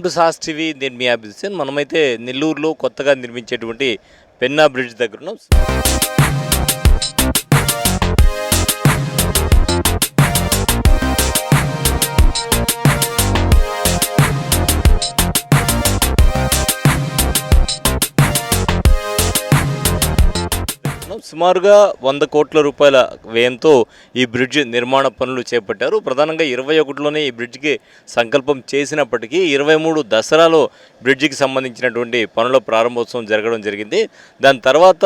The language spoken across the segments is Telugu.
Welcome to sauce TV. నేను మీ అభిజిత్. మనమైతే నెల్లూరులో కొత్తగా నిర్మించేటువంటి పెన్నా బ్రిడ్జ్ దగ్గర ఉన్నాం. సుమారుగా 100 కోట్ల రూపాయల వ్యయంతో ఈ బ్రిడ్జ్ నిర్మాణ పనులు చేపట్టారు. ప్రధానంగా 21లోనే ఈ బ్రిడ్జ్కి సంకల్పం చేసినప్పటికీ 23 దసరాలో బ్రిడ్జికి సంబంధించినటువంటి పనుల ప్రారంభోత్సవం జరగడం జరిగింది. దాని తర్వాత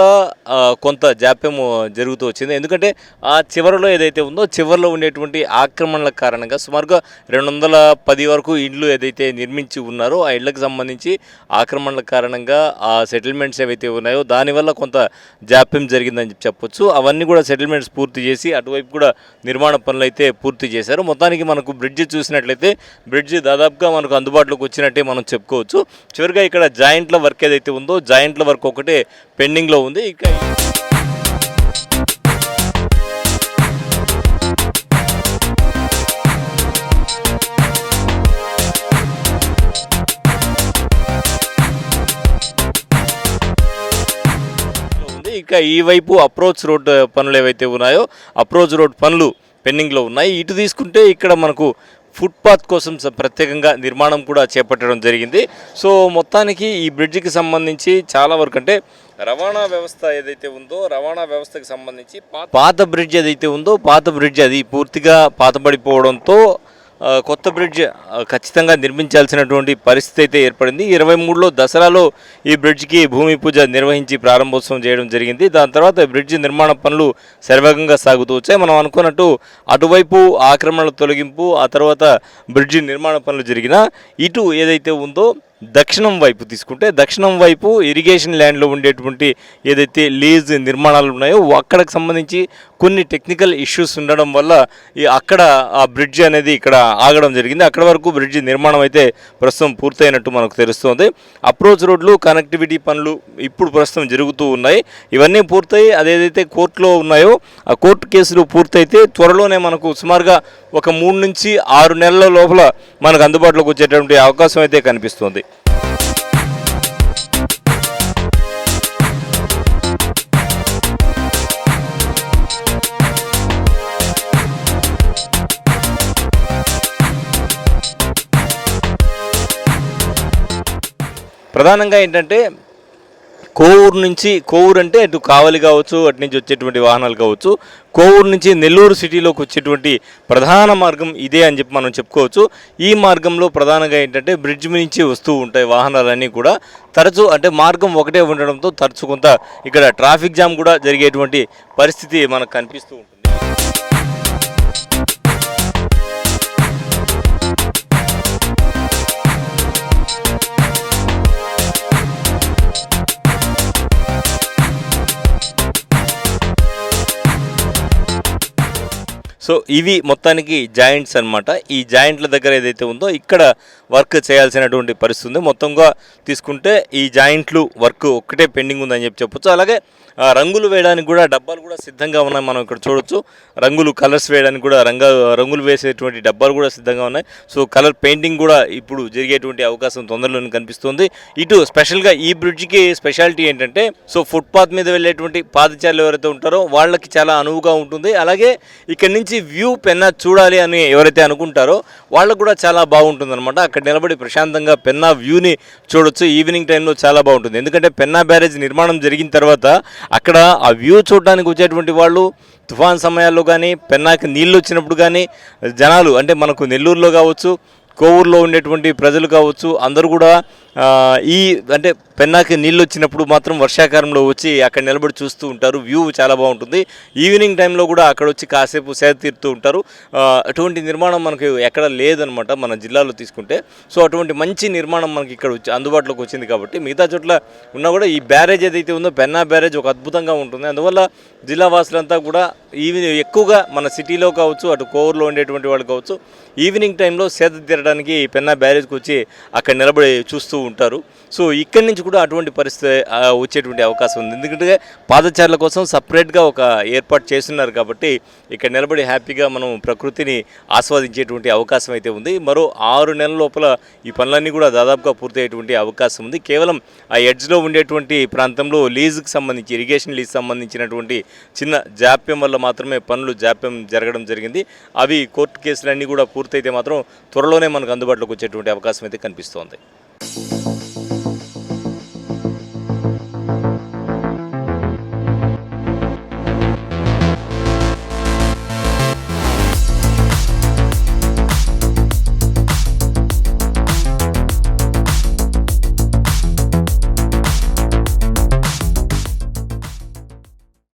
కొంత జాప్యం జరుగుతూ వచ్చింది. ఎందుకంటే ఆ చివరిలో ఏదైతే ఉందో చివరిలో ఉండేటువంటి ఆక్రమణల కారణంగా సుమారుగా 210 వరకు ఇండ్లు ఏదైతే నిర్మించి ఉన్నారో ఆ ఇళ్లకు సంబంధించి ఆక్రమణల కారణంగా ఆ సెటిల్మెంట్స్ ఏవైతే ఉన్నాయో దానివల్ల కొంత జాప్యం జరిగిందని చెప్పొచ్చు. అవన్నీ కూడా సెటిల్మెంట్స్ పూర్తి చేసి అటువైపు కూడా నిర్మాణ పనులు అయితే పూర్తి చేశారు. మొత్తానికి మనకు బ్రిడ్జ్ చూసినట్లయితే బ్రిడ్జ్ దాదాపుగా మనకు అందుబాటులోకి వచ్చినట్టే మనం చెప్పుకోవచ్చు. చివరిగా ఇక్కడ జాయింట్ల వర్క్ ఏదైతే ఉందో జాయింట్ల వర్క్ ఒకటే పెండింగ్లో ఉంది. ఇక ఈ వైపు అప్రోచ్ రోడ్ పనులు ఏవైతే ఉన్నాయో అప్రోచ్ రోడ్ పనులు పెండింగ్లో ఉన్నాయి. ఇటు తీసుకుంటే ఇక్కడ మనకు ఫుట్పాత్ కోసం ప్రత్యేకంగా నిర్మాణం కూడా చేపట్టడం జరిగింది. సో మొత్తానికి ఈ బ్రిడ్జికి సంబంధించి చాలా వరకు అంటే రవాణా వ్యవస్థ ఏదైతే ఉందో రవాణా వ్యవస్థకి సంబంధించి పాత బ్రిడ్జ్ ఏదైతే ఉందో పాత బ్రిడ్జ్ అది పూర్తిగా పాతబడిపోవడంతో కొత్త బ్రిడ్జ్ ఖచ్చితంగా నిర్మించాల్సినటువంటి పరిస్థితి అయితే ఏర్పడింది. 23లో దసరాలో ఈ బ్రిడ్జ్కి భూమి పూజ నిర్వహించి ప్రారంభోత్సవం చేయడం జరిగింది. దాని తర్వాత బ్రిడ్జ్ నిర్మాణ పనులు శరవేగంగా సాగుతూ వచ్చాయి. మనం అనుకున్నట్టు అటువైపు ఆక్రమణల తొలగింపు ఆ తర్వాత బ్రిడ్జ్ నిర్మాణ పనులు జరిగిన ఇటు ఏదైతే ఉందో దక్షిణం వైపు తీసుకుంటే దక్షిణం వైపు ఇరిగేషన్ ల్యాండ్లో ఉండేటువంటి ఏదైతే లీజ్ నిర్మాణాలు ఉన్నాయో అక్కడికి సంబంధించి కొన్ని టెక్నికల్ ఇష్యూస్ ఉండడం వల్ల అక్కడ ఆ బ్రిడ్జ్ అనేది ఇక్కడ ఆగడం జరిగింది. అక్కడ వరకు బ్రిడ్జ్ నిర్మాణం అయితే ప్రస్తుతం పూర్తయినట్టు మనకు తెలుస్తుంది. అప్రోచ్ రోడ్లు కనెక్టివిటీ పనులు ఇప్పుడు ప్రస్తుతం జరుగుతూ ఉన్నాయి. ఇవన్నీ పూర్తయి అదేదైతే కోర్టులో ఉన్నాయో ఆ కోర్టు కేసులు పూర్తయితే త్వరలోనే మనకు సుమారుగా ఒక 3 నుంచి 6 నెలల లోపల మనకు అందుబాటులోకి వచ్చేటువంటి అవకాశం అయితే కనిపిస్తుంది. ప్రధానంగా ఏంటంటే కోవూరు అంటే అటు కావలి కావచ్చు అటు నుంచి వచ్చేటువంటి వాహనాలు కావచ్చు కోవూరు నుంచి నెల్లూరు సిటీలోకి వచ్చేటువంటి ప్రధాన మార్గం ఇదే అని చెప్పి మనం చెప్పుకోవచ్చు. ఈ మార్గంలో ప్రధానంగా ఏంటంటే బ్రిడ్జ్ నుంచి వస్తూ ఉంటాయి వాహనాలన్నీ కూడా తరచూ అంటే మార్గం ఒకటే ఉండడంతో తరచూ కొంత ఇక్కడ ట్రాఫిక్ జామ్ కూడా జరిగేటువంటి పరిస్థితి మనకు కనిపిస్తూ ఉంటుంది. సో ఇవి మొత్తానికి జాయింట్స్ అనమాట. ఈ జాయింట్ల దగ్గర ఏదైతే ఉందో ఇక్కడ వర్క్ చేయాల్సినటువంటి పరిస్థితి ఉంది. మొత్తంగా తీసుకుంటే ఈ జాయింట్లు వర్క్ ఒక్కటే పెండింగ్ ఉందని చెప్పొచ్చు. అలాగే రంగులు వేయడానికి కూడా డబ్బాలు కూడా సిద్ధంగా ఉన్నాయి. మనం ఇక్కడ చూడొచ్చు రంగులు కలర్స్ వేయడానికి కూడా రంగులు వేసేటువంటి డబ్బాలు కూడా సిద్ధంగా ఉన్నాయి. సో కలర్ పెయింటింగ్ కూడా ఇప్పుడు జరిగేటువంటి అవకాశం తొందరలోనే కనిపిస్తుంది. ఇటు స్పెషల్గా ఈ బ్రిడ్జ్కి స్పెషాలిటీ ఏంటంటే సో ఫుట్పాత్ మీద వెళ్ళేటువంటి పాదచారులు ఎవరైతే ఉంటారో వాళ్ళకి చాలా అనువుగా ఉంటుంది. అలాగే ఇక్కడ నుంచి వ్యూ పెన్నా చూడాలి అని ఎవరైతే అనుకుంటారో వాళ్ళకు కూడా చాలా బాగుంటుంది అనమాట. అక్కడ నిలబడి ప్రశాంతంగా పెన్నా వ్యూని చూడొచ్చు. ఈవినింగ్ టైంలో చాలా బాగుంటుంది. ఎందుకంటే పెన్నా బ్యారేజ్ నిర్మాణం జరిగిన తర్వాత అక్కడ ఆ వ్యూ చూడడానికి వచ్చేటువంటి వాళ్ళు తుఫాన్ సమయాల్లో కానీ పెన్నాకి నీళ్ళు వచ్చినప్పుడు కానీ జనాలు అంటే మనకు నెల్లూరులో కావచ్చు కోవూరులో ఉండేటువంటి ప్రజలు కావచ్చు అందరూ కూడా ఈ అంటే పెన్నాకి నీళ్ళు వచ్చినప్పుడు మాత్రం వర్షాకాలంలో వచ్చి అక్కడ నిలబడి చూస్తూ ఉంటారు. వ్యూ చాలా బాగుంటుంది. ఈవినింగ్ టైంలో కూడా అక్కడ వచ్చి కాసేపు సేద తీరుతూ ఉంటారు. అటువంటి నిర్మాణం మనకి ఎక్కడ లేదనమాట మన జిల్లాలో తీసుకుంటే. సో అటువంటి మంచి నిర్మాణం మనకి ఇక్కడ అందుబాటులోకి వచ్చింది కాబట్టి మిగతా చోట్ల ఉన్నా కూడా ఈ బ్యారేజ్ ఏదైతే ఉందో పెన్నా బ్యారేజ్ ఒక అద్భుతంగా ఉంటుంది. అందువల్ల జిల్లా వాసులంతా కూడా ఎక్కువగా మన సిటీలో కావచ్చు అటు కోవూరులో ఉండేటువంటి వాళ్ళు కావచ్చు ఈవినింగ్ టైంలో సేద తీరడానికి పెన్నా బ్యారేజ్కి వచ్చి అక్కడ నిలబడి చూస్తూ ఉంటారు. సో ఇక్కడి నుంచి కూడా అటువంటి పరిస్థితి వచ్చేటువంటి అవకాశం ఉంది. ఎందుకంటే పాదచారుల కోసం సపరేట్గా ఒక ఏర్పాటు చేస్తున్నారు కాబట్టి ఇక్కడ నిలబడి హ్యాపీగా మనం ప్రకృతిని ఆస్వాదించేటువంటి అవకాశం అయితే ఉంది. మరో 6 నెలల లోపల ఈ పనులన్నీ కూడా దాదాపుగా పూర్తయ్యేటువంటి అవకాశం ఉంది. కేవలం ఆ ఎడ్జ్లో ఉండేటువంటి ప్రాంతంలో లీజుకి సంబంధించి ఇరిగేషన్ లీజ్ సంబంధించినటువంటి చిన్న జాప్యం వల్ల మాత్రమే పనులు జాప్యం జరగడం జరిగింది. అవి కోర్టు కేసులన్నీ కూడా పూర్తయితే మాత్రం త్వరలోనే మనకు అందుబాటులోకి వచ్చేటువంటి అవకాశం అయితే కనిపిస్తోంది.